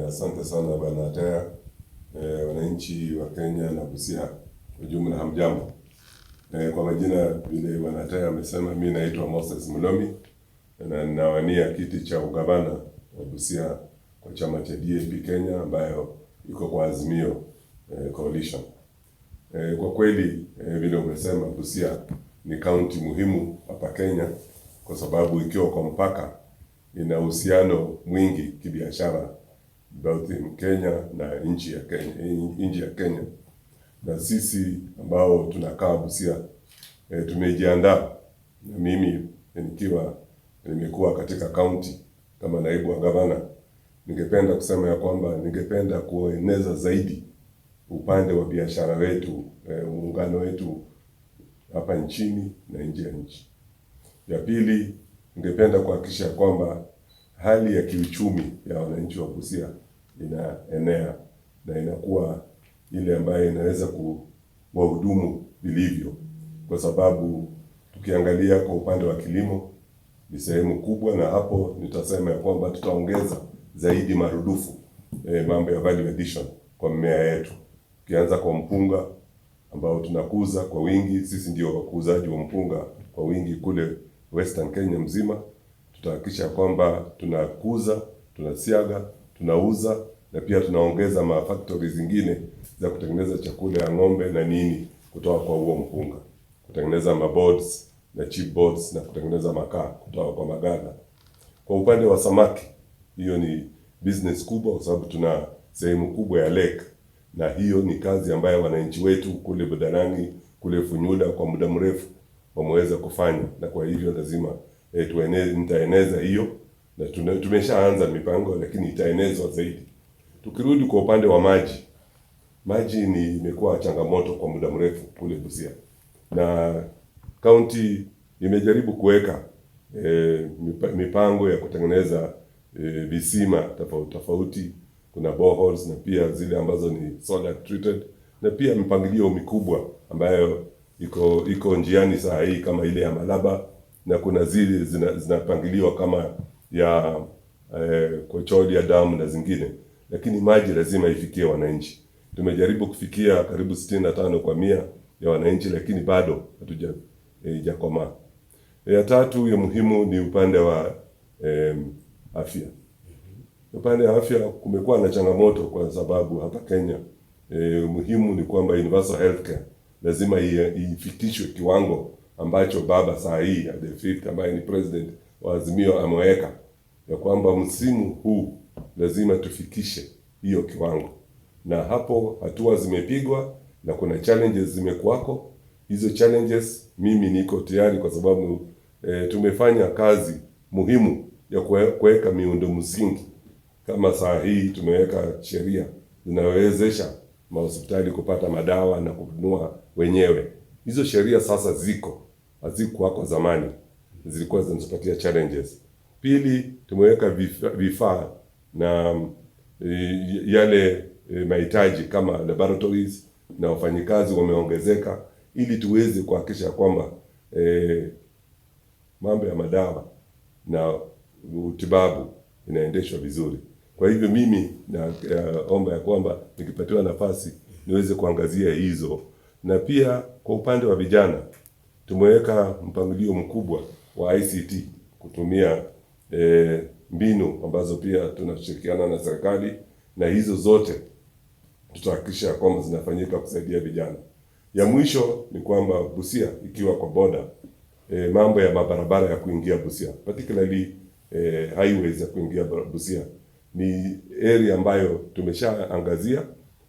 Asante sana Bwana Tea. Wananchi wa Kenya na Busia kwa jumla, hamjambo. Kwa majina vile Bwana Tea amesema, mimi naitwa Moses Mulomi na ninawania kiti cha ugavana wa Busia kwa chama cha DAP Kenya ambayo iko kwa Azimio coalition. Kwa kweli vile umesema, Busia ni kaunti muhimu hapa Kenya kwa sababu ikiwa kwa mpaka ina uhusiano mwingi kibiashara both in Kenya na nchi ya Kenya. Na sisi ambao tunakaa Busia tumejiandaa, na mimi nimekuwa katika kaunti kama naibu wa gavana, ningependa kusema ya kwamba ningependa kueneza zaidi upande wa biashara wetu, muungano wetu hapa nchini na nje ya nchi. Ya pili, ningependa kuhakikisha kwamba hali ya kiuchumi ya wananchi wa Busia inaenea na inakuwa ile ambayo inaweza kuwahudumu vilivyo, kwa sababu tukiangalia kwa upande wa kilimo ni sehemu kubwa, na hapo nitasema ya kwamba tutaongeza zaidi marudufu mambo ya value addition kwa mmea yetu. Ukianza kwa mpunga ambao tunakuza kwa wingi, sisi ndio wakuzaji wa mpunga kwa wingi kule Western Kenya mzima. Tutahakikisha kwamba tunakuza, tunasiaga, tunauza na pia tunaongeza factories zingine za kutengeneza chakula ya ng'ombe na nini kutoka kwa huo mpunga, kutengeneza maboards na chipboards na kutengeneza makaa kutoka kwa maganda. Kwa upande wa samaki, hiyo ni business kubwa kwa sababu tuna sehemu kubwa ya lake, na hiyo ni kazi ambayo wananchi wetu kule Budalangi, kule Funyula kwa muda mrefu wameweza kufanya, na kwa hivyo lazima nitaeneza hiyo, na tumeshaanza mipango lakini itaenezwa zaidi. Tukirudi kwa upande wa maji imekuwa changamoto kwa muda mrefu kule Busia, na county imejaribu kuweka mipango ya kutengeneza visima tofauti. Kuna boreholes na pia zile ambazo ni solar treated, na pia mipangilio mikubwa ambayo iko njiani saa hii kama ile ya Malaba, na kuna zile zinapangiliwa kama ya Kocholia Dam na zingine, lakini maji lazima ifikie wananchi. Tumejaribu kufikia karibu 65% ya wananchi, lakini bado hatujakomaa. Ya tatu ya muhimu ni upande wa afya. Upande wa afya kumekuwa na changamoto kwa sababu hapa Kenya muhimu ni kwamba universal healthcare lazima ifikishwe kiwango ambacho baba saa hii the fifth ambaye ni president wa Azimio ameweka ya kwamba msimu huu lazima tufikishe hiyo kiwango, na hapo hatua zimepigwa na kuna challenges zimekuwako. Hizo challenges mimi niko tayari kwa sababu tumefanya kazi muhimu ya kuweka miundo msingi. Kama saa hii tumeweka sheria zinawezesha mahospitali kupata madawa na kununua wenyewe. Hizo sheria sasa hazikuwa kwa zamani, zilikuwa zinatupatia challenges. Pili, tumeweka vifaa na yale mahitaji kama laboratories, na wafanyikazi wameongezeka ili tuweze kuhakikisha kwamba mambo ya madawa na utibabu inaendeshwa vizuri. Kwa hivyo mimi naomba ya kwamba nikipatiwa nafasi niweze kuangazia hizo. Na pia kwa upande wa vijana tumeweka mpangilio mkubwa wa ICT kutumia mbinu ambazo pia tunashirikiana na serikali, na hizo zote tutahakikisha kwamba zinafanyika kusaidia vijana. Ya mwisho ni kwamba Busia ikiwa kwa boda, mambo ya mabarabara ya kuingia Busia, particularly highways ya kuingia Busia ni area ambayo tumeshaangazia,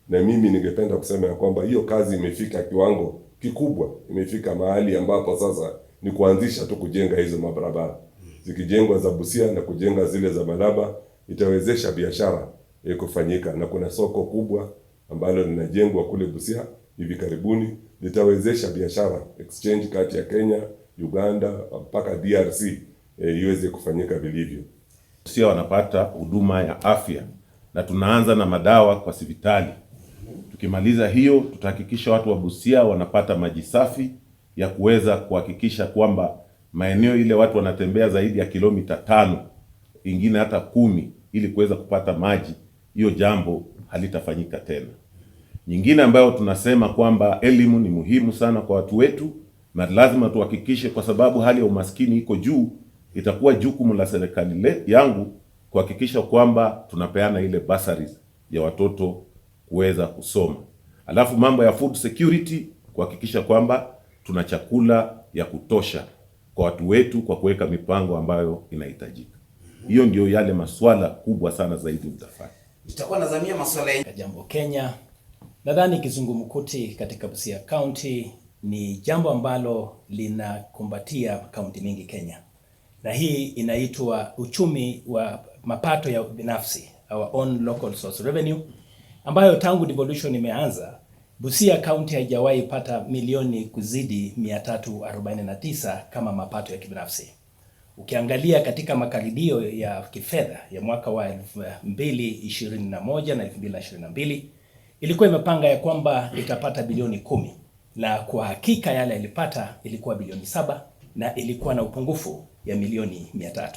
na mimi ningependa kusema ya kwamba hiyo kazi imefika kiwango kikubwa. Imefika mahali ambapo sasa ni kuanzisha tu kujenga hizo mabarabara. Zikijengwa za Busia na kujenga zile za Malaba, itawezesha biashara kufanyika, na kuna soko kubwa ambalo linajengwa kule Busia hivi karibuni, litawezesha biashara exchange kati ya Kenya, Uganda mpaka DRC iweze kufanyika vilivyo. Busia wanapata huduma ya afya, na tunaanza na madawa kwa hospitali. Tukimaliza hiyo, tutahakikisha watu wa Busia wanapata maji safi ya kuweza kuhakikisha kwamba maeneo ile watu wanatembea zaidi ya kilomita 5, ingine hata 10, ili kuweza kupata maji hiyo jambo halitafanyika tena. Nyingine ambayo tunasema kwamba elimu ni muhimu sana kwa watu wetu, na lazima tuhakikishe, kwa sababu hali ya umaskini iko juu, itakuwa jukumu la serikali yangu kuhakikisha kwamba tunapeana ile bursaries ya watoto kuweza kusoma. Alafu mambo ya food security, kuhakikisha kwamba tuna chakula ya kutosha kwa watu wetu kwa kuweka mipango ambayo inahitajika. Hiyo ndio yale masuala kubwa sana zaidi mtafanya. Itakuwa nazamia masuala ya jambo Kenya. Nadhani kizungumkuti katika Busia County ni jambo ambalo linakumbatia kaunti mingi Kenya. Na hii inaitwa uchumi wa mapato ya binafsi, our own local source revenue, ambayo tangu devolution imeanza, Busia County haijawahi pata milioni kuzidi 349 kama mapato ya kibinafsi. Ukiangalia katika makadirio ya kifedha ya mwaka wa 2021 na 2022, ilikuwa imepanga ya kwamba itapata bilioni 10, na kwa hakika yale ilipata ilikuwa bilioni 7, na ilikuwa na upungufu ya milioni 300.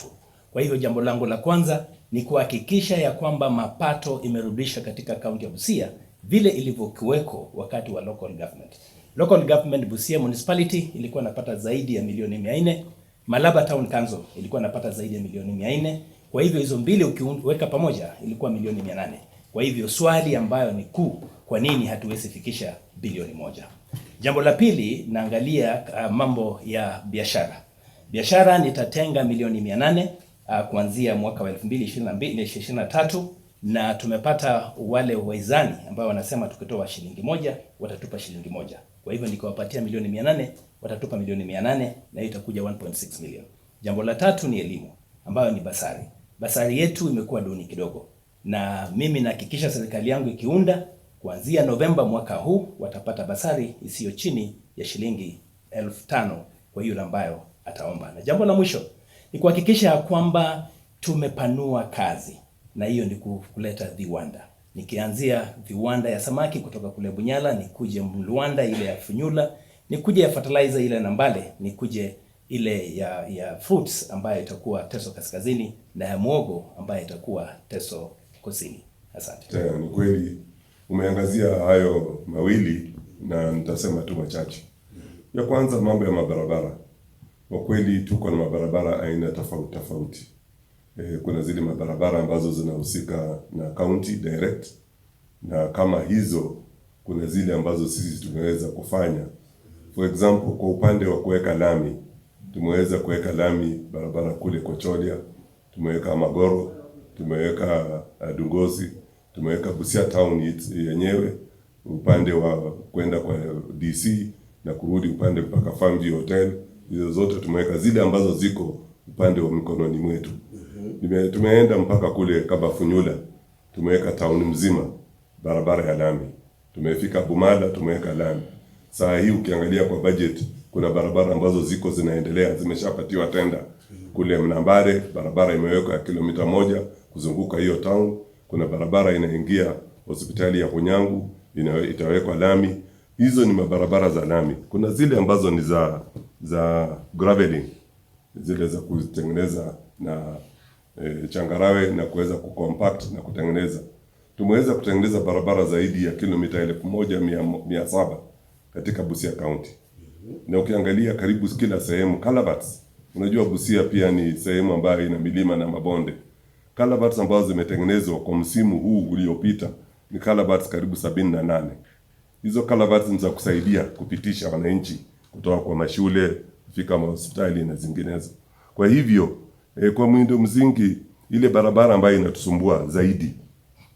Kwa hivyo jambo langu la kwanza ni kuhakikisha ya kwamba mapato imerudishwa katika kaunti ya Busia vile ilivyokuweko wakati wa local government. Local government Busia municipality ilikuwa napata zaidi ya milioni 400, Malaba Town Council ilikuwa napata zaidi ya milioni 400. Kwa hivyo hizo mbili ukiweka pamoja ilikuwa milioni 800. Kwa hivyo swali ambayo ni kuu, kwa nini hatuwezi fikisha bilioni 1? Jambo la pili, naangalia mambo ya biashara. Biashara nitatenga milioni 800 kuanzia mwaka wa 2022-2023, na tumepata wale waizani ambao wanasema tukitoa shilingi 1 watatupa shilingi 1. Kwa hivyo nikiwapatia milioni 800 watatupa milioni 800, na itakuja 1.6 million. Jambo la tatu ni elimu ambayo ni basari. Basari yetu imekuwa duni kidogo, na mimi nahakikisha serikali yangu ikiunda kuanzia Novemba mwaka huu watapata basari isiyo chini ya shilingi 5,000 kwa hiyo ambayo ataomba. Na jambo la mwisho ni kuhakikisha kwamba tumepanua kazi, na hiyo ni kuleta viwanda. Nikianzia viwanda ya samaki kutoka kule Bunyala, nikuje Mluanda ile ya Funyula, nikuje ya fertilizer ile Nambale, nikuje ile ya fruits ambayo itakuwa Teso Kaskazini, na ya muogo ambayo itakuwa Teso Kusini. Asante. Ni kweli umeangazia hayo mawili, na nitasema tu machache. Ya kwanza, mambo ya mabarabara. Kwa kweli tuko na mabarabara aina tofauti. Kuna zile mabarabara ambazo zinahusika na county direct, na kama hizo kuna zile ambazo sisi tumeweza kufanya. For example, kwa upande wa kuweka lami, tumeweza kuweka lami barabara kule Kocholia, tumeweka Magoro, tumeweka Dungozi, tumeweka Busia town yenyewe upande wa kwenda kwa DC na kurudi upande mpaka Farmview Hotel. Hizo zote tumeweka, zile ambazo ziko upande wa mikononi mwetu. Tumeenda mpaka kule kama Funyula, tumeweka town mzima barabara ya lami. Tumefika Bumala, tumeweka lami. Saa hii ukiangalia kwa budget, kuna barabara ambazo ziko zinaendelea, zimeshapatiwa tenda. Kule Mnambare barabara imewekwa ya kilomita 1 kuzunguka hiyo town. Kuna barabara inaingia hospitali ya Kunyangu itawekwa lami. Hizo ni mabarabara za lami. Kuna zile ambazo ni za graveling, zile za kutengeneza na changarawe na kuweza kucompact na kutengeneza. Tumeweza kutengeneza barabara zaidi ya kilomita 1,700 katika Busia County. Na ukiangalia karibu kila sehemu culverts. Unajua Busia pia ni sehemu ambayo ina milima na mabonde. Culverts ambazo zimetengenezwa kwa msimu huu uliopita ni culverts karibu 78. Hizo culverts ni za kusaidia kupitisha wananchi kutoka kwa mashule kufika hospitali na zinginezo. Kwa hivyo kwa miundo msingi, ile barabara ambayo inatusumbua zaidi,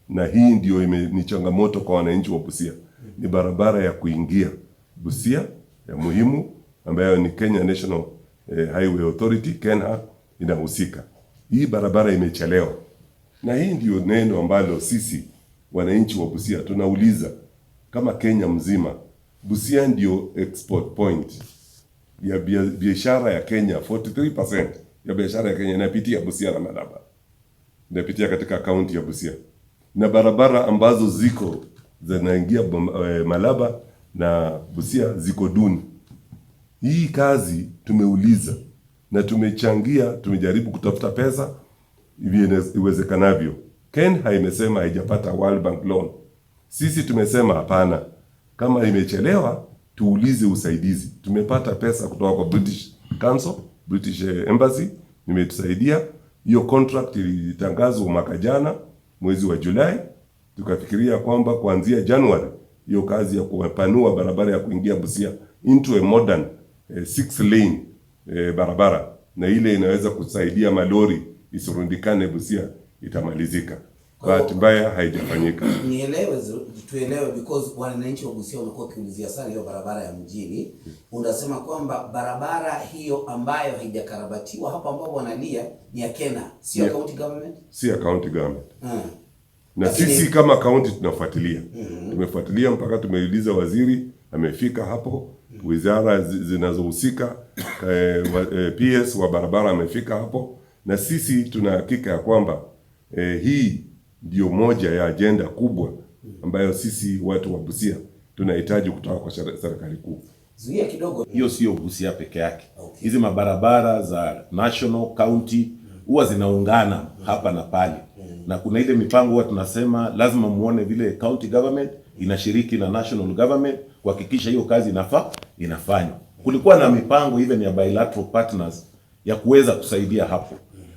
na hii ndio ni changamoto kwa wananchi wa Busia, ni barabara ya kuingia Busia ya muhimu ambayo ni Kenya National Highway Authority KENHA inahusika. Hii barabara imechelewa, na hii ndio neno ambalo sisi wananchi wa Busia tunauliza. Kama Kenya mzima, Busia ndio export point ya biashara ya Kenya. 43% ya biashara ya Kenya inapitia Busia na Malaba, inapitia katika kaunti ya Busia, na barabara ambazo ziko zinaingia Malaba na Busia ziko duni. Hii kazi tumeuliza na tumechangia, tumejaribu kutafuta pesa iwezekanavyo. Kenya imesema haijapata World Bank loan. Sisi tumesema hapana, kama imechelewa tuulize usaidizi. Tumepata pesa kutoka kwa British Council, British Embassy nimetusaidia. Hiyo contract ilitangazwa mwaka jana mwezi wa Julai. Tukafikiria kwamba kuanzia January hiyo kazi ya kupanua barabara ya kuingia Busia into a modern 6 lane barabara, na ile inaweza kusaidia malori isirundikane Busia, itamalizika. Bahati mbaya haijafanyika. Tuelewe because wananchi wa Busia wamekuwa kiulizia sana hiyo barabara ya mjini. Unasema kwamba barabara hiyo ambayo haijakarabatiwa hapa ambapo wanalia ni ya Kenya, sio county government? Si ya county government. Na sisi kama county tunafuatilia. Tumefuatilia mpaka tumeuliza waziri, amefika hapo. Wizara zinazohusika, PS wa barabara amefika hapo, na sisi tuna hakika ya kwamba hii ndio moja ya agenda kubwa ambayo sisi watu wa Busia tunahitaji kutoka kwa serikali kuu. Zuia kidogo. Hiyo sio Busia peke yake. Hizi mabarabara za national, county huwa zinaungana hapa na pale. Na kuna ile mipango huwa tunasema lazima muone vile county government inashiriki na national government kuhakikisha hiyo kazi inafanywa. Kulikuwa na mipango even ya bilateral partners ya kuweza kusaidia hapo.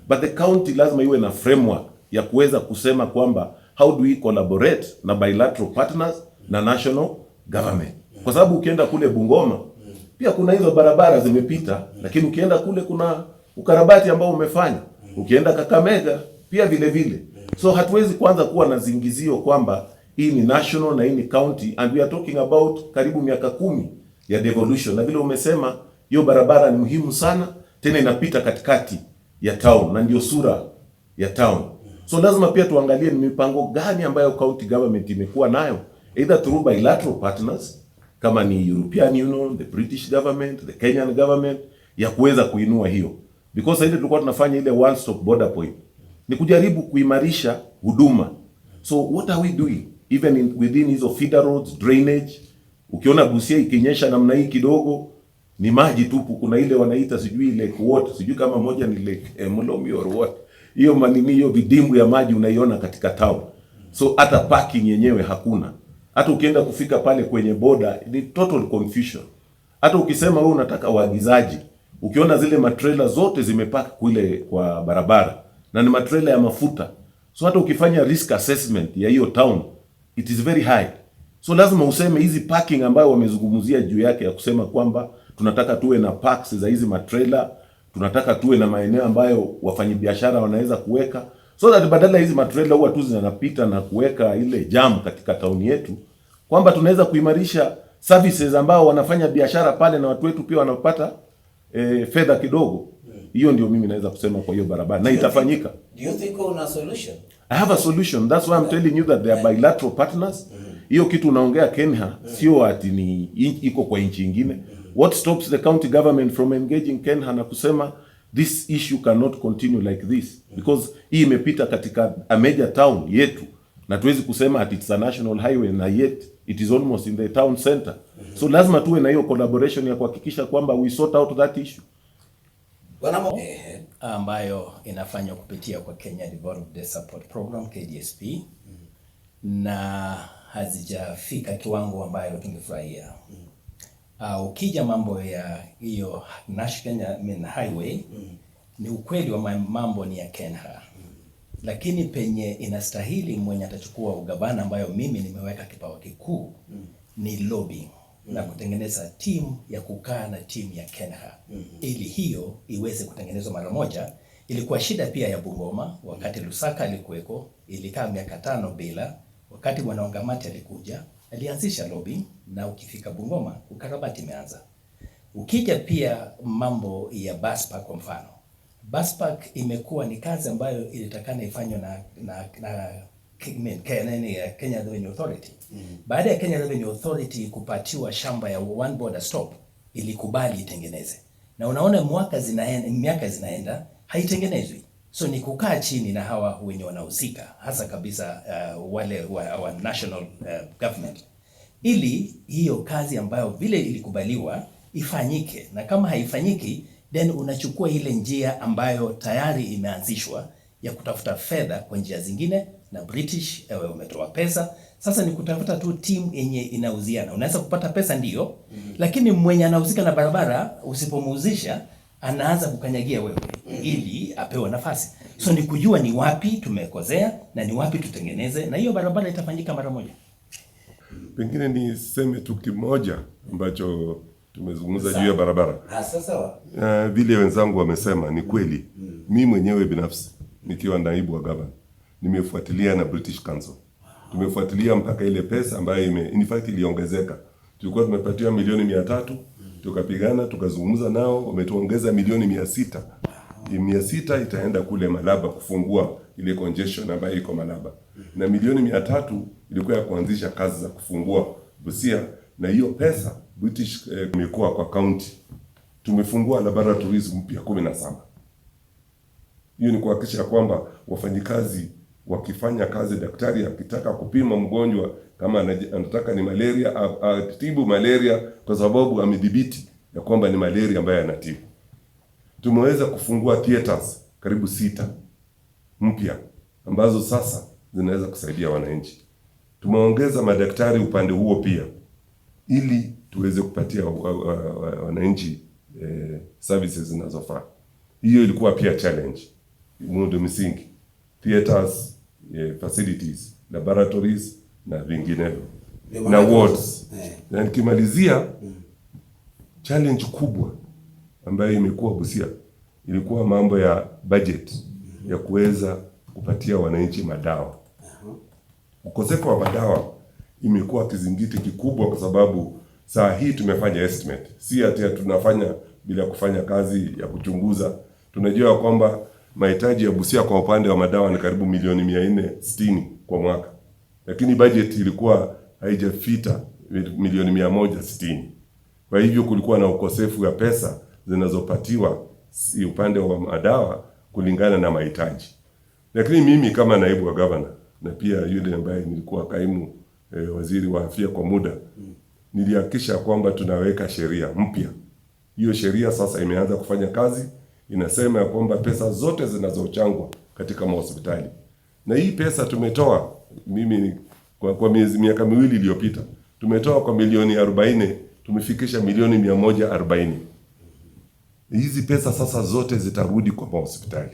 But the county lazima iwe na framework ya kuweza kusema kwamba how do we collaborate na bilateral partners na national government. Kwa sababu ukienda kule Bungoma pia kuna hizo barabara zimepita, lakini ukienda kule kuna ukarabati ambao umefanya. Ukienda Kakamega pia vile vile. So hatuwezi kwanza kuwa na zingizio kwamba hii ni national na hii ni county, and we are talking about karibu miaka 10 ya devolution. Na vile umesema hiyo barabara ni muhimu sana, tena inapita katikati ya town na ndio sura ya town. So lazima pia tuangalie ni mipango gani ambayo county government imekuwa nayo, either through bilateral partners kama ni European Union, the British government, the Kenyan government, ya kuweza kuinua hiyo. Because ile tulikuwa tunafanya ile one stop border point ni kujaribu kuimarisha huduma. So what are we doing even within hizo feeder roads, drainage? Ukiona Busia ikinyesha namna hii kidogo ni maji tupu. Kuna ile wanaita sijui lake water, sijui kama moja ni lake Molomi or what. Hiyo manini, hiyo vidimbu ya maji unaiona katika town. So hata parking yenyewe hakuna. Hata ukienda kufika pale kwenye border ni total confusion. Hata ukisema wewe unataka waagizaji, ukiona zile matrailer zote zimepaka kule kwa barabara na ni matrailer ya mafuta. So hata ukifanya risk assessment ya hiyo town, it is very high. So lazima useme hizi parking ambayo wamezungumzia juu yake ya kusema kwamba tunataka tuwe na parks za hizi matrailer, tunataka tuwe na maeneo ambayo wafanyabiashara wanaweza kuweka, so that badala hizi matrailer huwa tu zinapita na kuweka ile jam katika town yetu, kwamba tunaweza kuimarisha services ambao wanafanya biashara pale na watu wetu pia wanapata fedha kidogo. Hiyo ndio mimi naweza kusema kwa hiyo barabara na itafanyika. Do you think una solution? I have a solution. That's why I'm telling you that they are bilateral partners. Hiyo kitu unaongea Kenya sio ati ni iko kwa nchi nyingine. What stops the county government from engaging Kenya na kusema this issue cannot continue like this, because hii imepita katika a major town yetu na tuwezi kusema ati it's a national highway na yet it is almost in the town center. So lazima tuwe na hiyo collaboration ya kuhakikisha kwamba we sort out that issue ambayo inafanywa kupitia kwa Kenya Development Support Program KDSP, na hazijafika kiwango ambayo tungefurahia. Ukija mambo ya hiyo National Highway, ni ukweli wa mambo ni ya Kenya. Lakini penye inastahili mwenye atachukua ugavana ambayo mimi nimeweka kipawa kikuu ni lobbying na kutengeneza timu ya kukaa na timu ya Kenya ili hiyo iweze kutengenezwa mara moja. Ilikuwa shida pia ya Bungoma wakati Lusaka alikuweko, ilikaa miaka 5 bila. Wakati Bwana Wangamati alikuja, alianzisha lobbying na ukifika Bungoma ukarabati imeanza. Ukija pia mambo ya bus park, kwa mfano bus park imekuwa ni kazi ambayo ilitakana ifanywe na Kenya Revenue Authority. Baada ya Kenya Revenue Authority kupatiwa shamba ya one border stop, ilikubali itengeneze. Na unaona miaka zinaenda haitengenezwi. So ni kukaa chini na hawa wenye wanahusika, hasa kabisa wale wa national government, ili hiyo kazi ambayo vile ilikubaliwa ifanyike. Na kama haifanyiki, then unachukua ile njia ambayo tayari imeanzishwa ya kutafuta fedha kwa njia zingine na British, umetoa pesa. Sasa ni kutafuta tu timu yenye inauziana. Unaweza kupata pesa ndio, lakini mwenye anauzika na barabara usipomuuzisha anaanza kukanyagia wewe ili apewe nafasi. So ni kujua ni wapi tumekozea na ni wapi tutengeneze, na hiyo barabara itafanyika mara moja. Pengine niseme tu kimoja ambacho tumezungumza juu ya barabara. Sasa Vile wenzangu wamesema ni kweli. Mimi mwenyewe binafsi nikiwa naibu wa gavana nimefuatilia na British Council. Tumefuatilia mpaka ile pesa ambayo in fact iliongezeka. Tulikuwa tumepatiwa milioni 300, tukapigana tukazungumza nao, wametuongeza milioni 600. 600 itaenda kule Malaba kufungua ile congestion ambayo iko Malaba. Na milioni 300 ilikuwa ya kuanzisha kazi za kufungua Busia, na hiyo pesa British imekuwa kwa county. Tumefungua laboratories mpya 17. Hiyo ni kuhakikisha kwamba wafanyikazi wakifanya kazi, daktari akitaka kupima mgonjwa kama anataka ni malaria, atibu malaria kwa sababu amedhibiti ya kwamba ni malaria ambayo anatibu. Tumeweza kufungua theaters karibu 6 mpya ambazo sasa zinaweza kusaidia wananchi. Tumeongeza madaktari upande huo pia ili tuweze kupatia wananchi services zinazofaa. Hiyo ilikuwa pia challenge. Muundo msingi, theaters, facilities, laboratories na vinginevyo na wards. Na nikimalizia, challenge kubwa ambayo imekuwa Busia ilikuwa mambo ya budget ya kuweza kupatia wananchi madawa. Ukosefu wa madawa imekuwa kizingiti kikubwa, kwa sababu saa hii tumefanya estimate, si ati tunafanya bila kufanya kazi ya kuchunguza. Tunajua kwamba mahitaji ya Busia kwa upande wa madawa ni karibu milioni 460 kwa mwaka, lakini budget ilikuwa haijafita milioni 160. Kwa hivyo kulikuwa na ukosefu wa pesa zinazopatiwa upande wa madawa kulingana na mahitaji. Lakini mimi kama naibu wa governor na pia yule ambaye nilikuwa kaimu waziri wa afya kwa muda, nilihakikisha kwamba tunaweka sheria mpya. Hiyo sheria sasa imeanza kufanya kazi. Inasema ya kwamba pesa zote zinazochangwa katika hospitali, na hii pesa tumetoa, mimi kwa miaka miwili iliyopita tumetoa kwa milioni 40, tumefikisha milioni 140. Hizi pesa sasa zote zitarudi kwa hospitali.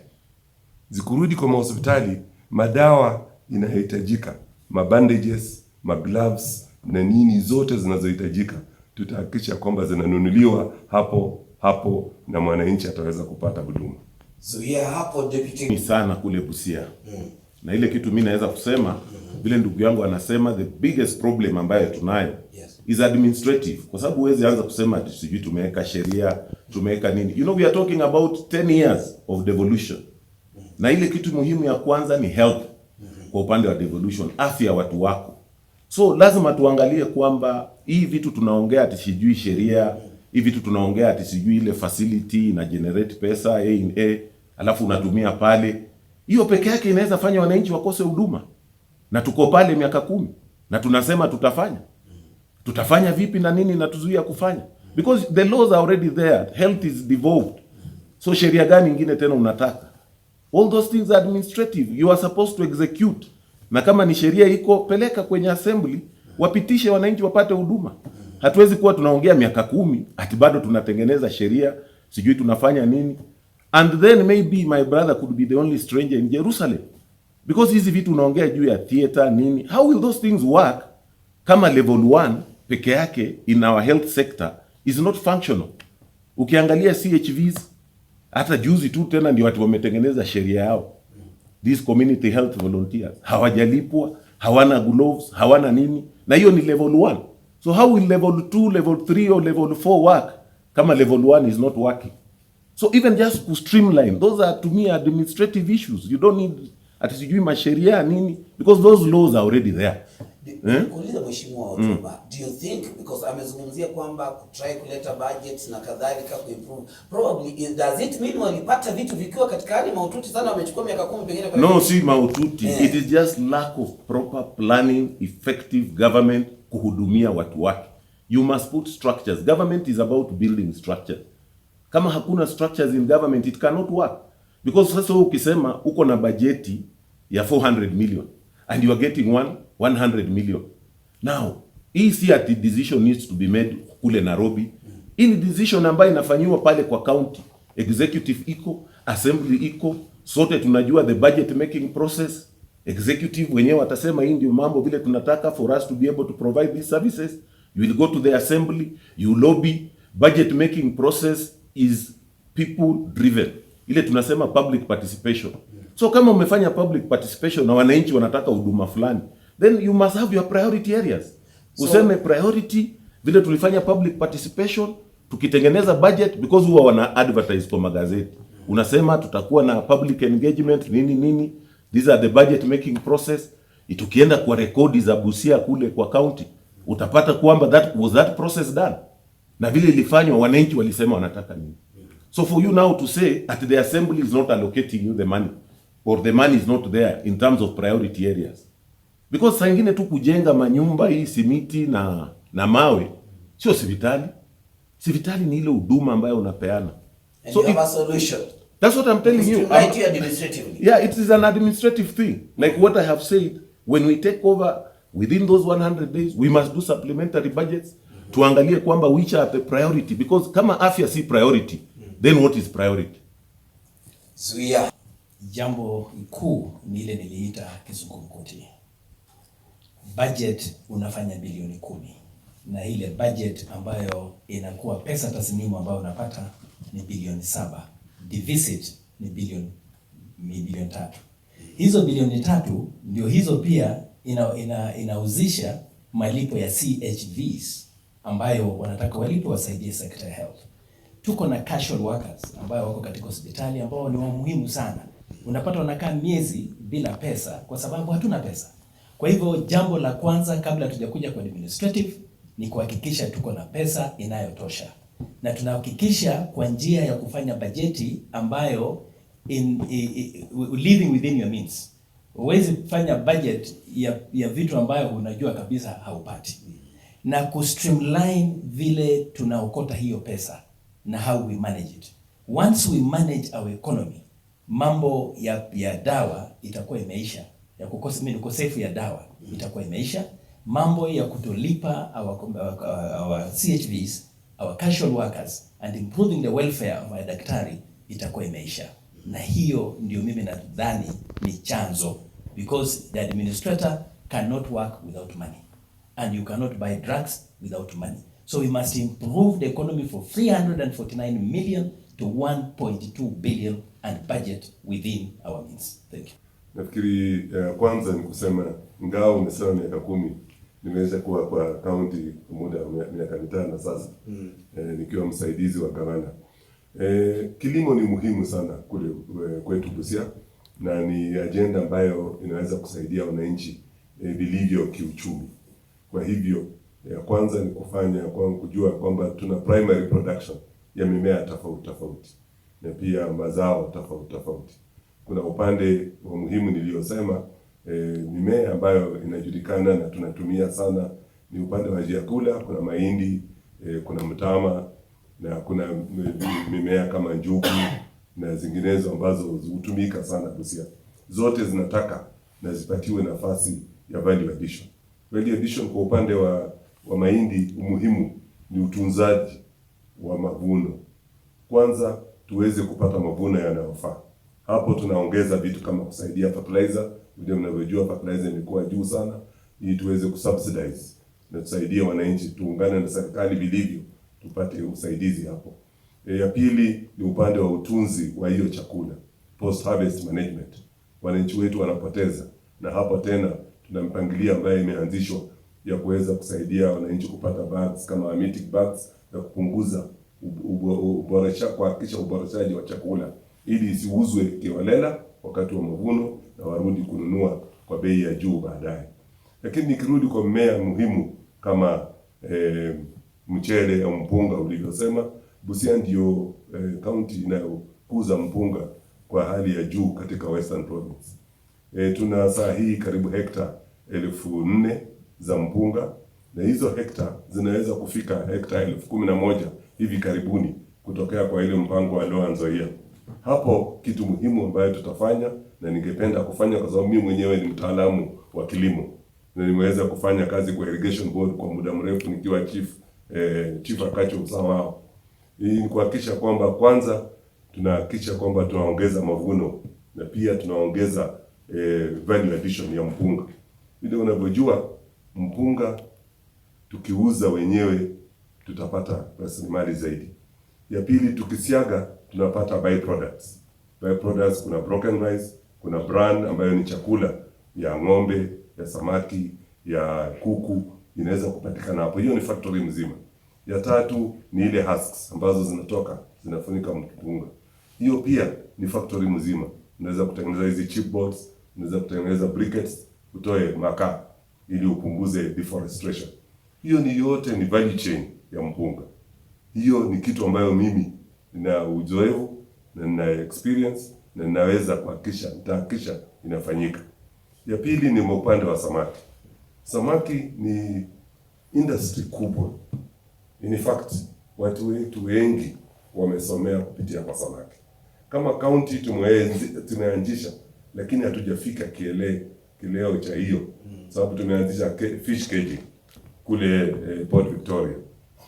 Zikurudi kwa hospitali, madawa inahitajika, mabandages, magloves na nini zote zinazohitajika, tutahakikisha kwamba zinanunuliwa hapo na mwananchi ataweza kupata huduma. So hapo deputy sana kule Busia. Na ile kitu mimi naweza kusema vile ndugu yangu anasema, the biggest problem ambayo tunayo is administrative, kwa sababu huwezi anza kusema ati sijui tumeweka sheria, tumeweka nini. You know, we are talking about 10 years of devolution. Na ile kitu muhimu ya kwanza ni health. Kwa upande wa devolution, afya ya watu wako. So lazima tuangalie kwamba hii vitu tunaongea ati sijui sheria, hii vitu tunaongea ati sijui ile facility na generate pesa alafu unatumia pale. Hiyo peke yake inaweza fanya wananchi wakose huduma. Na tuko pale miaka 10 na tunasema tutafanya. Tutafanya vipi na nini na tuzuia kufanya? Because the laws are already there. Health is devolved. So sheria gani nyingine tena unataka? All those things are administrative. You are supposed to execute. Na kama ni sheria iko, peleka kwenye assembly, wapitishe wananchi wapate huduma. Hatuwezi kuwa tunaongea miaka 10 ati bado tunatengeneza sheria, sijui tunafanya nini. And then maybe my brother could be the only stranger in Jerusalem. Because hizi vitu unaongea juu ya theater nini, how will those things work kama level 1 peke yake in our health sector is not functional? Ukiangalia CHVs, hata juzi tu tena ndio watu wametengeneza sheria yao. These community health volunteers hawajalipwa, hawana gloves, hawana nini, na hiyo ni level 1. So how will level 2, level 3 or level 4 work kama level 1 is not working? So even just to streamline, those are to me administrative issues. You don't need ati sijui masheria nini, because those laws are already there. Kuuliza mheshimiwa Otuba, do you think, because amezungumzia kwamba kutry kuleta budgets na kadhalika kuimprove, probably does it mean walipata vitu vikiwa katika hali mahututi sana, wamechukua miaka 10 pengine kwa no, si mahututi. It is just lack of proper planning, effective government kuhudumia watu wake. You must put structures. Government is about building structures. Kama hakuna structures in government, it cannot work. Because sasa ukisema uko na bajeti ya 400 million and you are getting 100 million. Now, hii si ati decision needs to be made kule Nairobi. Hii ni decision ambayo inafanywa pale kwa county. Executive iko, assembly iko, sote tunajua the budget making process. Executive wenyewe watasema hii ndio mambo vile tunataka for us to be able to provide these services. You will go to the assembly, you lobby. Budget making process is people driven. Ile tunasema public participation. So kama umefanya public participation na wananchi wanataka huduma fulani, then you must have your priority areas. Useme priority vile tulifanya public participation, tukitengeneza budget, because huwa wana advertise kwa magazeti. Unasema tutakuwa na public engagement nini. These are the budget making process. Tukienda kwa rekodi za Busia kule kwa county, utapata kwamba that process done. Na vile ilifanywa wananchi walisema wanataka nini. So for you now to say at the assembly is not allocating you the money, or the money is not there in terms of priority areas. Because saa ingine tu kujenga manyumba hii simiti na mawe sio hospitali. Hospitali ni ile huduma ambayo unapeana. And so you have a solution. That's what I'm telling you. Right here administratively. Yeah, it is an administrative thing. Like what I have said, when we take over within those 100 days, we must do supplementary budgets. Tuangalie kwamba which are the priority, because kama afya si priority, then what is priority? Zuia. Jambo kuu ni ile niliita kizungumkuti. Budget unafanya bilioni 10, na ile budget ambayo inakuwa pesa taslimu ambayo unapata ni bilioni 7. Deficit ni bilioni 3. Hizo bilioni 3 ndio hizo pia inauzisha malipo ya CHVs ambayo wanataka walipo wasaidie sector health. Tuko na casual workers ambao wako katika hospitali ambao ni muhimu sana. Unapata wanakaa miezi bila pesa kwa sababu hatuna pesa. Kwa hivyo jambo la kwanza kabla tujakuja kwa administrative ni kuhakikisha tuko na pesa inayotosha. Na tunahakikisha kwa njia ya kufanya bajeti ambayo living within your means. Huwezi kufanya budget ya vitu ambayo unajua kabisa haupati. Na kustreamline vile tunaokota hiyo pesa na how we manage it. Once we manage our economy, mambo ya dawa itakuwa imeisha. Ya ukosefu ya dawa itakuwa imeisha. Mambo ya kutolipa our CHVs, our casual workers, and improving the welfare of our daktari itakuwa imeisha. Na hiyo ndio mimi nadhani ni chanzo, because the administrator cannot work without money, and you cannot buy drugs without money. So we must improve the economy for 349 million to 1.2 billion and budget within our means. Thank you. Nafikiri kwanza ni kusema ngao umesema miaka 10, nimeweza kuwa kwa county muda wa miaka 5 sasa. Nikiwa msaidizi wa gavana. Kilimo ni muhimu sana kule kwetu Busia, na ni agenda ambayo inaweza kusaidia wananchi vilivyo kiuchumi. Kwa hivyo ya kwanza ni kujua kwamba tuna primary production ya mimea tofauti na pia mazao tofauti. Kuna upande wa muhimu niliyosema, mimea ambayo inajulikana na tunatumia sana ni upande wa vyakula. Kuna mahindi, kuna mtama, na kuna mimea kama njugu na zinginezo ambazo hutumika sana Busia. Zote zinataka na zipatiwe nafasi ya value addition. Value addition kwa upande wa mahindi, umuhimu ni utunzaji wa mavuno. Kwanza tuweze kupata mavuno yanayofaa. Hapo tunaongeza vitu kama kusaidia fertilizer. Ndio mnavyojua fertilizer imekuwa juu sana, ili tuweze kusubsidize na tusaidie wananchi, tuungane na serikali vilivyo tupate usaidizi hapo. Ya pili ni upande wa utunzi wa hiyo chakula, post harvest management. Wananchi wetu wanapoteza, na hapo tena tuna mpangilio ambayo imeanzishwa ya kuweza kusaidia wananchi kupata bags kama ametic bags na kupunguza kuhakikisha uboreshaji wa chakula ili isiuzwe kiholela wakati wa mavuno na warudi kununua kwa bei ya juu baadaye. Lakini nikirudi kwa mmea muhimu kama mchele au mpunga ulivyosema, Busia ndio county inayokuza mpunga kwa hali ya juu katika Western Province. Tuna saa hii karibu hekta 4,000 za mpunga, na hizo hekta zinaweza kufika hekta 11,000 hivi karibuni kutokea kwa ile mpango wa Low and Zoya Hapo kitu muhimu ambayo tutafanya na ningependa kufanya, kwa sababu mimi mwenyewe ni mtaalamu wa kilimo na nimeweza kufanya kazi kwa irrigation board kwa muda mrefu nikiwa chief akacho usawa. Hii ni kuhakikisha kwamba kwanza tunahakikisha kwamba tunaongeza mavuno na pia tunaongeza value addition ya mpunga. Vile unavyojua mpunga tukiuza wenyewe tutapata rasilimali zaidi. Ya pili, tukisiaga tunapata byproducts. Byproducts, kuna broken rice, kuna bran ambayo ni chakula ya ng'ombe, ya samaki, ya kuku, inaweza kupatikana hapo. Hiyo ni factory mzima. Ya tatu ni ile husks ambazo zinafunika mpunga. Hiyo pia ni factory mzima. Unaweza kutengeneza hizi chipboards, unaweza kutengeneza briquettes, utoe makaa ili upunguze deforestation. Hiyo ni yote ni value chain ya mpunga. Hiyo ni kitu ambayo mimi nina uzoefu na nina experience na ninaweza nitahakikisha inafanyika. Ya pili ni upande wa samaki. Samaki ni industry kubwa. In fact, watu wetu wengi wamesomea kupitia kwa samaki. Kama county tumeanzisha, lakini hatujafika kileo cha hiyo. Sababu tumeanzisha fish caging kule Port Victoria.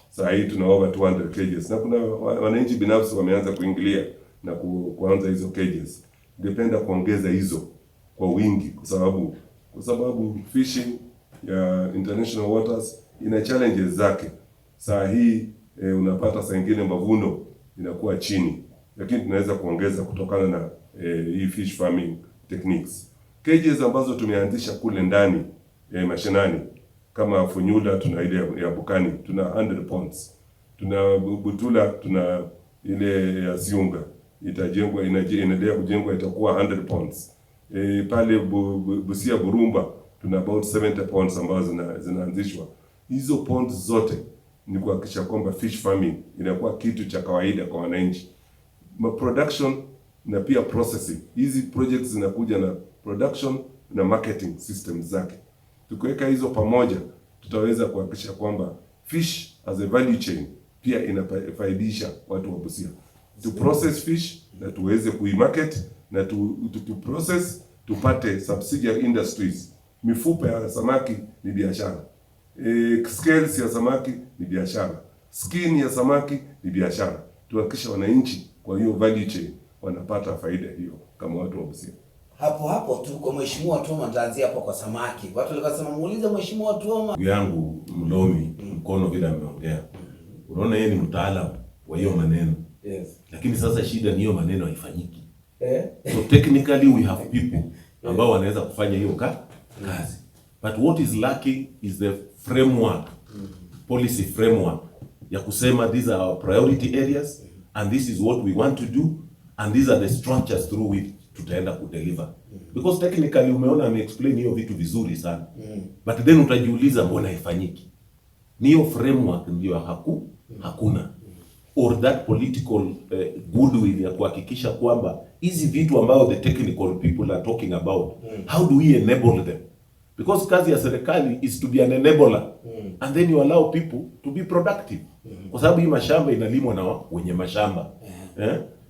Sasa hii tuna over 200 cages. Na kuna wananchi binafsi wameanza kuingilia na kuanza hizo cages. Ningependa kuongeza hizo kwa wingi kwa sababu fishing ya international waters ina challenges zake. Saa hii unapata saa nyingine mavuno inakuwa chini, lakini tunaweza kuongeza kutokana na hii fish farming techniques. Cages ambazo tumeanzisha kule ndani mashinani kama Funyula tuna ile ya Bukani tuna 100 ponds. Tuna Butula tuna ile ya Siunga itajengwa inaendelea kujengwa itakuwa 100 ponds. Pale Busia Burumba tuna about 70 ponds ambazo zinaanzishwa. Hizo ponds zote ni kuhakikisha kwamba fish farming inakuwa kitu cha kawaida kwa wananchi. Production na pia processing. Hizi projects zinakuja na production na marketing systems zake. Tukiweka hizo pamoja, tutaweza kuhakikisha kwamba fish as a value chain pia inafaidisha watu wa Busia. To process fish na tuweze kuimarket na to process tupate subsidiary industries. Mifupa ya samaki ni biashara. Scales ya samaki ni biashara. Skin ya samaki ni biashara. Tuhakikisha wananchi kwa hiyo value chain wanapata faida hiyo kama watu wa Busia. Hapo tu kwa Mheshimiwa Toma, nitaanzia hapo kwa samaki. Watu wakasema muulize Mheshimiwa Toma. Ndugu yangu Mlomi mkono vile ameongea. Unaona yeye ni mtaalamu wa hiyo maneno. Yes. Lakini sasa shida ni hiyo maneno haifanyiki. So technically we have people ambao wanaweza kufanya hiyo kazi. But what is lacking is the framework, policy framework ya kusema these are our priority areas and this is what we want to do and these are the structures through which tutaenda kudeliver. Because technically umeona ame-explain hiyo vitu vizuri sana. But then utajiuliza mbona haifanyiki? Ni hiyo framework ndio hakuna. Or that political goodwill ya kuhakikisha kwamba hizi vitu ambao the technical people are talking about, how do we enable them? Because kazi ya serikali is to be an enabler and then you allow people to be productive. Kwa sababu hii mashamba inalimwa na wenye mashamba.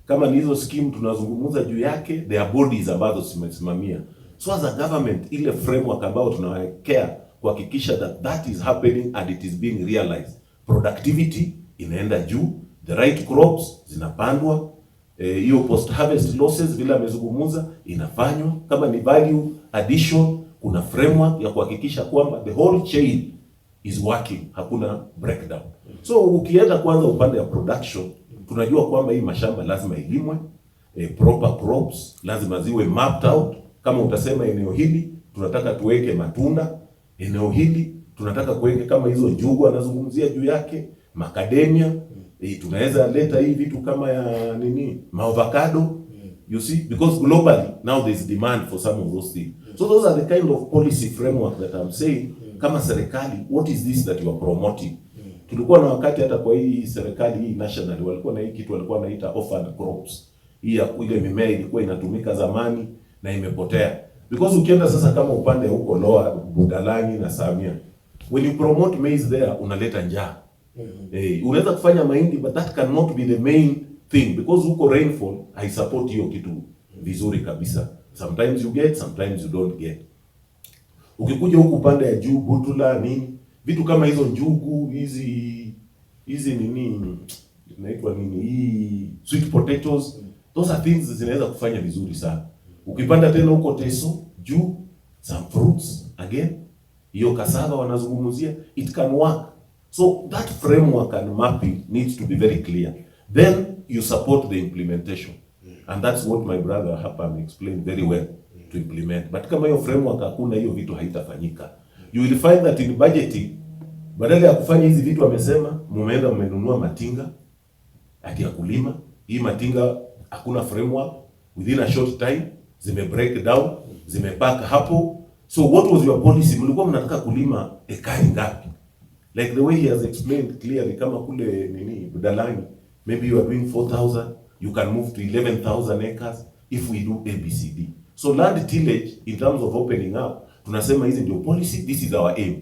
Kama ni hizo scheme tunazungumza juu yake, there are bodies ambazo zimesimamia. So as a government, ile framework ambao tunawekea kuhakikisha that is happening and it is being realized. Productivity inaenda juu, the right crops zinapandwa, hiyo post harvest losses vile amezungumza inafanywa. Kama ni value addition, kuna framework ya kuhakikisha kwamba the whole chain is working, hakuna breakdown. So ukienda kwanza upande ya production, tunajua kwamba hii mashamba lazima ilimwe, proper crops lazima ziwe mapped out. Kama utasema eneo hili tunataka tuweke matunda, eneo hili tunataka kuweke kama hizo njugu anazungumzia juu yake, macadamia, tunaweza leta hii vitu kama ya avocado. You see, because globally now there is demand for some of those things. So those are the kind of policy framework that I'm saying, kama serikali, what is this that you are promoting? Tulikuwa na wakati hata kwa hii serikali hii national walikuwa na hii kitu walikuwa wanaita orphan crops. Hii ya ile mimea ilikuwa inatumika zamani na imepotea. Because ukienda sasa kama upande huko Lower Budalangi na Samia, when you promote maize there unaleta njaa. Unaweza kufanya mahindi but that cannot be the main thing because huko rainfall I support hiyo kitu vizuri kabisa. Sometimes you get, sometimes you don't get. Ukikuja huku pande ya juu Butula nini, vitu kama hizo njugu, hizi nini inaitwa nini, hii sweet potatoes, those are things zinaweza kufanya vizuri sana. Ukipanda tena huko Teso juu, some fruits again, hiyo cassava wanazungumzia, it can work. So that framework and mapping needs to be very clear. Then you support the implementation. And that's what my brother hapa explained very well to implement. But kama hiyo framework hakuna, hiyo vitu haitafanyika. You will find that in budgeting, badala ya kufanya hizi vitu amesema, mumeenda mmenunua matinga ati ya kulima. Hii matinga hakuna framework, within a short time zime break down, zimepaka hapo. So what was your policy? Mlikuwa mnataka kulima ekari ngapi? Like the way he has explained clearly, kama kule nini Budalani, maybe you are doing 4,000, you can move to 11,000 acres if we do ABCD. So land tillage in terms of opening up, tunasema hizi ndio policy, this is our aim.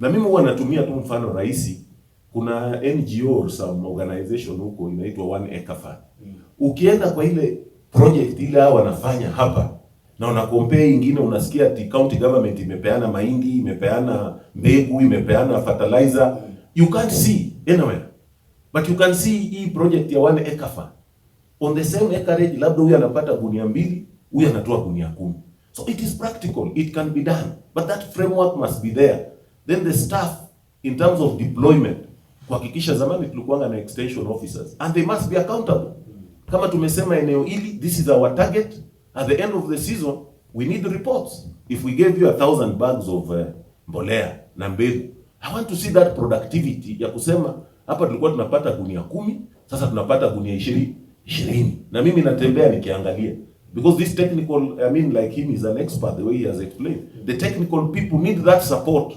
Na mimi huwa natumia tu mfano rahisi. Kuna NGO or some organization huko inaitwa One Acre Fund. Ukienda kwa ile project ile hao wanafanya hapa na una compare ingine, unasikia ati county government imepeana mahindi, imepeana mbegu, imepeana fertilizer. You can't see anywhere. But you can see hii project ya One Acre Fund. On the same acreage, labda huyu anapata gunia 2, huyu anatoa gunia 10. So it is practical, it can be done. But that framework must be there. Then the staff, in terms of deployment, kuhakikisha, zamani tulikuwa na extension officers, and they must be accountable. Kama tumesema eneo hili, this is our target. At the end of the season, we need reports. If we gave you 1,000 bags of mbolea na mbegu, I want to see that productivity ya kusema, hapa tulikuwa tunapata gunia 10, sasa tunapata gunia 20. Na mimi natembea nikiangalia. Because this technical, I mean, like him is an expert, the way he has explained. The technical people need that support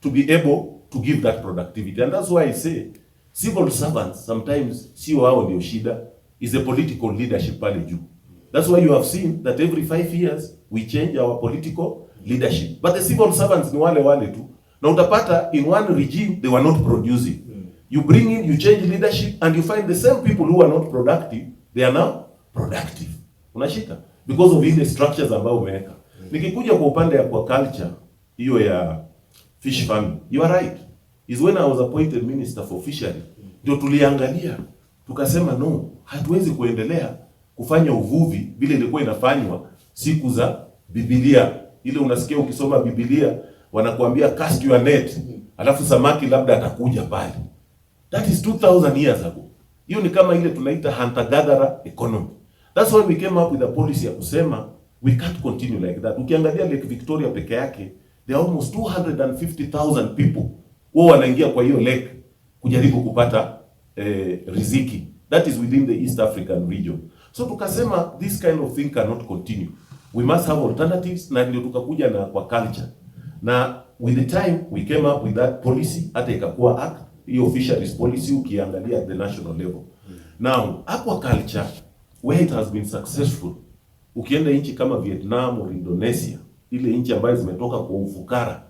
to be able to give that productivity. And that's why I say, civil servants sometimes, sio hao ndio shida, is a political leadership pale juu. That's why you have seen that every 5 years, we change our political leadership. But the civil servants ni wale tu. Na utapata, in one regime, they were not producing. You bring in, you change leadership, and you find the same people who are not productive, they are now productive. Unashika? Because of the structures ambao umeweka. Nikikuja kwa upande ya kwa culture, hiyo ya fish farming, you are right. Is when I was appointed minister for fishery, ndio tuliangalia, tukasema no, hatuwezi kuendelea kufanya uvuvi vile ilikuwa inafanywa siku za Biblia. Ile unasikia ukisoma Biblia, wanakuambia cast your net, alafu samaki labda atakuja pale. That is 2,000 years ago. Hiyo ni kama ile tunaita hunter-gatherer economy. That's why we came up with a policy ya kusema we can't continue like that. Ukiangalia Lake Victoria peke yake, there are almost 250,000 people wao wanaingia kwa hiyo lake kujaribu kupata riziki. That is within the East African region. So tukasema this kind of thing cannot continue. We must have alternatives, na ndio tukakuja na kwa culture. Na with the time we came up with that policy, hata ikakuwa act, hiyo fisheries policy ukiangalia at the national level. Now, aquaculture, where it has been successful, ukienda nchi kama Vietnam or Indonesia, ile nchi ambayo zimetoka kwa ufukara,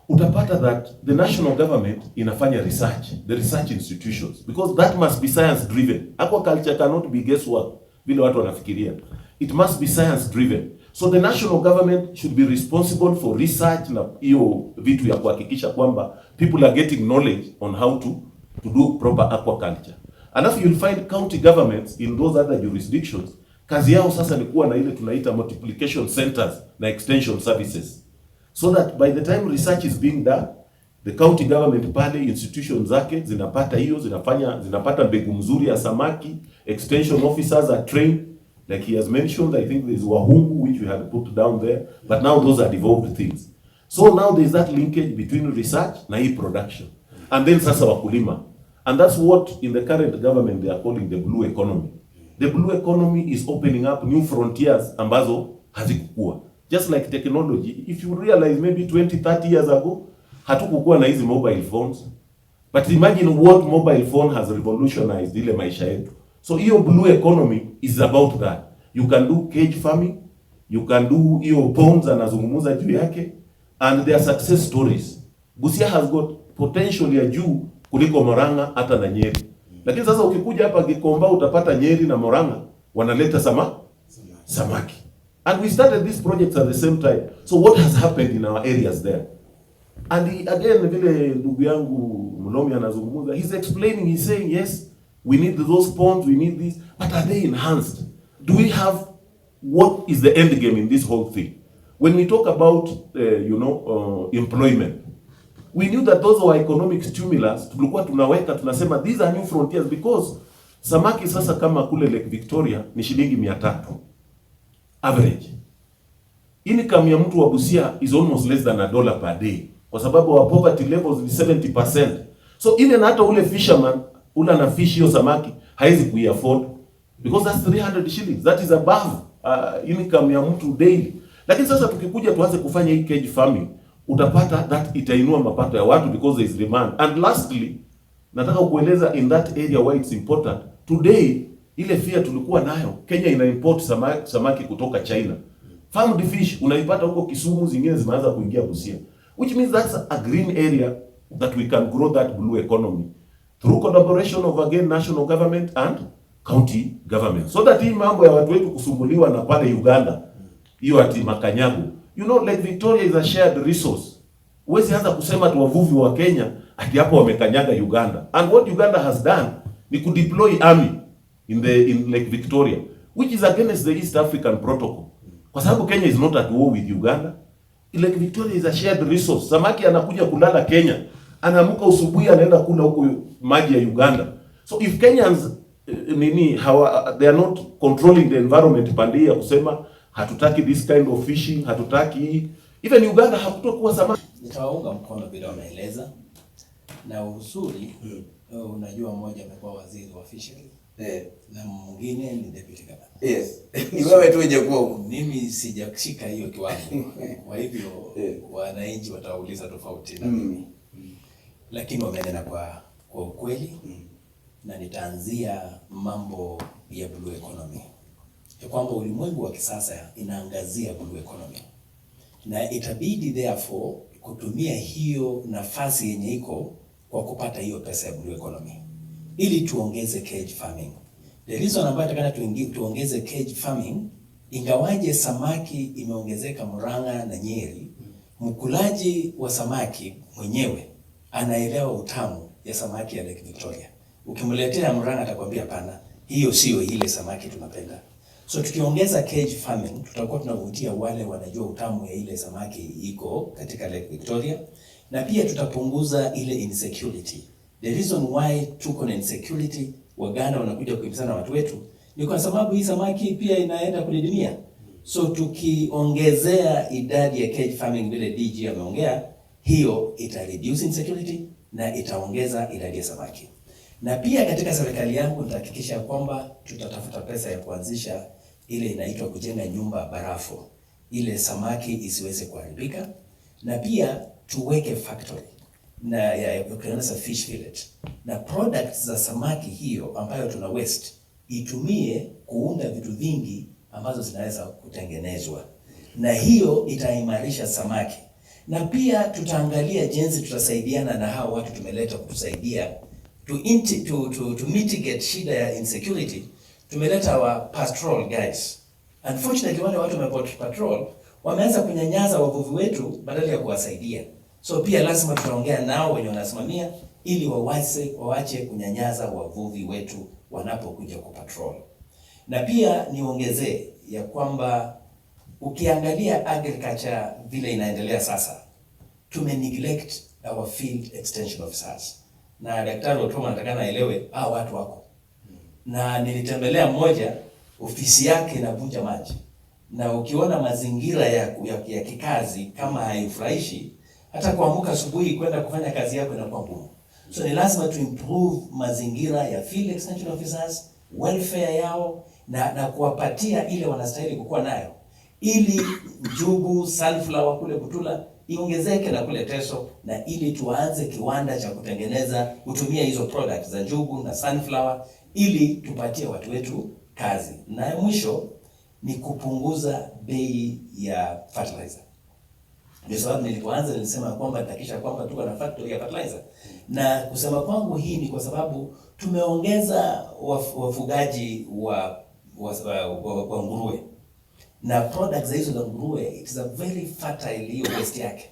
utapata that the national government inafanya research, the research institutions, because that must be science driven. Aquaculture cannot be guesswork vile watu wanafikiria. It must be science driven. So the national government should be responsible for research na hiyo vitu ya kuhakikisha kwamba people are getting knowledge on how to do proper aquaculture. Alafu you'll find county governments in those other jurisdictions, kazi yao sasa ni kuwa na ile tunaita multiplication centers na extension services. So that by the time research is being done, the county government pale institutions zake zinapata hiyo, zinapata mbegu mzuri ya samaki, extension officers are trained. Like he has mentioned, I think there is Wahungu, which we had put down there, but now those are devolved things. So now there is that linkage between research na hii production. And then sasa wakulima. And that's what in the current government they are calling the blue economy. The blue economy is opening up new frontiers ambazo hazikukua. Just like technology, if you realize maybe 20-30 years ago, hatukukuwa na hizi mobile phones. But imagine what mobile phone has revolutionized ile maisha yetu. So hiyo blue economy is about that. You can do cage farming, you can do hiyo ponds anazungumuza juu yake, and there are success stories. Busia has got potential ya juu kuliko Murang'a hata na Nyeri. Lakini sasa ukikuja hapa Gikomba utapata Nyeri na Murang'a wanaleta samaki. And we started these projects at the same time. So what has happened in our areas there? And again, vile ndugu yangu Mlomi anazungumza, he's explaining, he's saying, yes, we need those ponds, we need this, but are they enhanced? Do we have, what is the end game in this whole thing? When we talk about, employment, we knew that those were economic stimulus, tulikuwa tunaweka, tunasema, these are new frontiers, because samaki sasa kama kule Lake Victoria ni shilingi 300 average. Income ya mtu wa Busia is almost less than $1 per day, kwa sababu our poverty levels ni 70%. So even hata ule fisherman ula na fish hiyo samaki haizi kuiafford, because that's 300 shillings, that is above income ya mtu daily. Lakini sasa tukikuja tuanze kufanya hii cage farming, utapata that itainua mapato ya watu because there is demand. And lastly, nataka kueleza in that area why it's important. Today, ile fear tulikuwa nayo, Kenya ina import samaki kutoka China. Farmed fish unaipata huko Kisumu, zingine zinaanza kuingia Busia. Which means that's a green area that we can grow that blue economy through collaboration of, again, national government and county government. So that hii mambo ya watu wetu kusumbuliwa na pale Uganda, hiyo ati makanyago. You know, Lake Victoria is a shared resource. Huwezi anza kusema tu wavuvi wa Kenya ati hapo wamekanyaga Uganda. And what Uganda has done ni kudeploy army in Lake Victoria, which is against the East African Protocol. Kwa sababu Kenya is not at war with Uganda. Lake Victoria is a shared resource. Samaki anakuja kulala Kenya, anaamka usubuhi anaenda kula huko maji ya Uganda. So if Kenyans they are not controlling the environment pande ya kusema hatutaki this kind of fishing, hatutaki, even Uganda hakutokuwa samaki. Nitawaunga mkono bila wanaeleza. Na uzuri, unajua mmoja amekuwa waziri wa fishery. Na mwingine ni deputy governor. Yes. Ni wewe tu uje kwa huko. Mimi sijashika hiyo kiwango. Kwa hivyo wananchi watauliza tofauti na mimi. Lakini wamenena kwa ukweli. Na nitaanzia mambo ya blue economy. Ya kwamba ulimwengu wa kisasa inaangazia blue economy. Na itabidi therefore kutumia hiyo nafasi yenye iko kwa kupata hiyo pesa ya blue economy, ili tuongeze cage farming. The reason ambayo takana tuongeze cage farming, ingawaje samaki imeongezeka Murang'a na Nyeri, mkulaji wa samaki mwenyewe anaelewa utamu ya samaki ya Lake Victoria. Ukimletea Murang'a atakwambia hapana, hiyo sio ile samaki tunapenda. So tukiongeza cage farming, tutakuwa tunavutia wale wanajua utamu ya ile samaki iko katika Lake Victoria, na pia tutapunguza ile insecurity. The reason why tuko na insecurity, Waganda wanakuja kuibisana na watu wetu, ni kwa sababu hii samaki pia inaenda kudidimia. So tukiongezea idadi ya cage farming vile DG ameongea, hiyo ita reduce insecurity na itaongeza idadi ya samaki. Na pia katika serikali yangu nitahakikisha kwamba tutatafuta pesa ya kuanzisha ile inaitwa kujenga nyumba barafu, ile samaki isiweze kuharibika, na pia tuweke factory na ya kutengeneza fish fillet, na products za samaki hiyo ambayo tuna waste itumie kuunda vitu vingi ambazo zinaweza kutengenezwa, na hiyo itaimarisha samaki. Na pia tutaangalia jinsi tutasaidiana na hao watu tumeleta kutusaidia to mitigate shida ya insecurity. Tumeleta wa patrol guys. Unfortunately wale watu patrol wameanza kunyanyaza wavuvi wetu badala ya kuwasaidia. So pia lazima tutaongea nao wenye wanasimamia ili waache kunyanyaza wavuvi wetu wanapokuja ku patrol. Na pia niongezee ya kwamba ukiangalia agriculture vile inaendelea sasa, neglect our field extension officers. Na daktari Otoma nataka naelewe watu wako. Na nilitembelea mmoja, ofisi yake inavunja maji. Na ukiona mazingira ya kikazi kama haifurahishi, hata kuamka asubuhi kwenda kufanya kazi yako inakuwa ngumu. So ni lazima to improve mazingira ya field extension officers, welfare yao, na kuwapatia ile wanastahili kukuwa nayo, ili njugu, sunflower kule Butula iongezeke na kule Teso, na ili tuanze kiwanda cha kutengeneza kutumia hizo products za njugu na sunflower ili tupatie watu wetu kazi. Na mwisho ni kupunguza bei ya fertilizer. Ndio sababu nilipoanza nilisema kwamba nitakisha kwamba tuko na factory ya fertilizer. Na kusema kwangu hii ni kwa sababu tumeongeza wafugaji wa nguruwe. Na products hizo za nguruwe, it is a very fertile hiyo waste yake.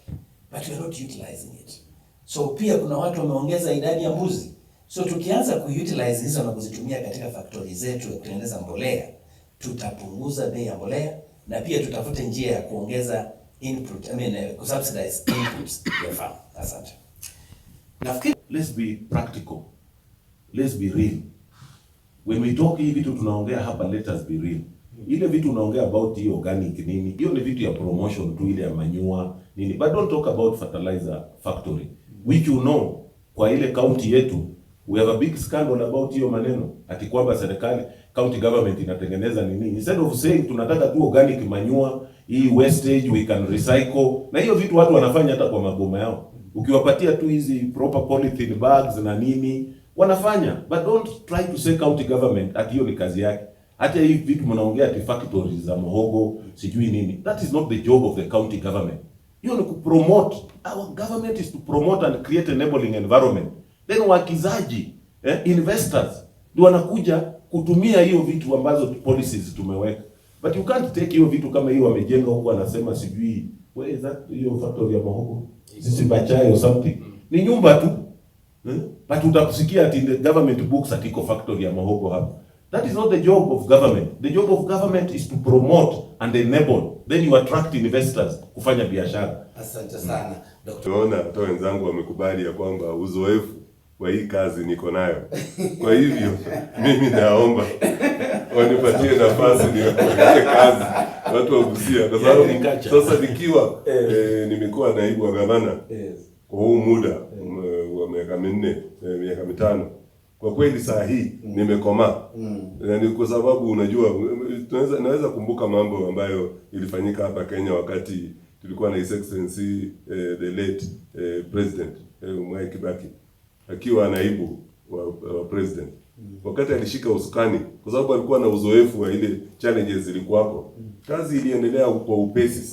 But we are not utilizing it. So pia kuna watu wameongeza idadi ya mbuzi. So tukianza kuutilize hizo na kuzitumia katika factory zetu ya kutengeneza mbolea, tutapunguza bei ya mbolea na pia tutafute njia ya kuongeza input, kusubsidize inputs ya farm. Asante. Nafikiri let's be practical. Let's be real. When we talk hivi vitu tunaongea hapa, let us be real. Ile vitu unaongea about hiyo organic nini, hiyo ni vitu ya promotion tu, ile ya manure nini, but don't talk about fertilizer factory, which you know, kwa ile county yetu we have a big scandal about hiyo maneno, ati kwamba serikali county government inatengeneza nini, instead of saying tunataka tu organic manure, hii wastage we can recycle, na hiyo vitu watu wanafanya hata kwa magoma yao. Ukiwapatia tu hizi proper polythene bags na nini wanafanya, but don't try to say county government ati hiyo ni kazi yake. Hata hii vitu mnaongea ati factories za muhogo sijui nini, that is not the job of the county government. Hiyo ni kupromote. Our government is to promote and create enabling environment. Then wakizaji, investors ndio wanakuja kutumia hiyo vitu ambazo policies tumeweka. But you can't take hiyo vitu kama hiyo wamejenga huko, anasema sijui where is that, hiyo factory ya muhogo sisi Bachai or something, ni nyumba tu. But utakusikia ati the government books ati iko factory ya muhogo hapa. That is not the job of government. The job of government is to promote and enable. Then you attract investors kufanya biashara. Asante sana. Tunaona hata wenzangu wamekubali ya kwamba uzoefu wa hii kazi niko nayo. Kwa hivyo mimi naomba wanipatie nafasi niwafanyie kazi watu wa Busia, kwa sababu sasa nikiwa nimekuwa naibu wa gavana kwa huu muda wa miaka 4, miaka 5. Kwa kweli saa hii nimekomaa. Ni kwa sababu unajua naweza kumbuka mambo ambayo ilifanyika hapa Kenya wakati tulikuwa na His Excellency the late President Mwai Kibaki akiwa naibu wa president. Wakati alishika usukani, kwa sababu alikuwa na uzoefu wa ile challenges zilikuwa hapo, kazi iliendelea kwa upesi sana.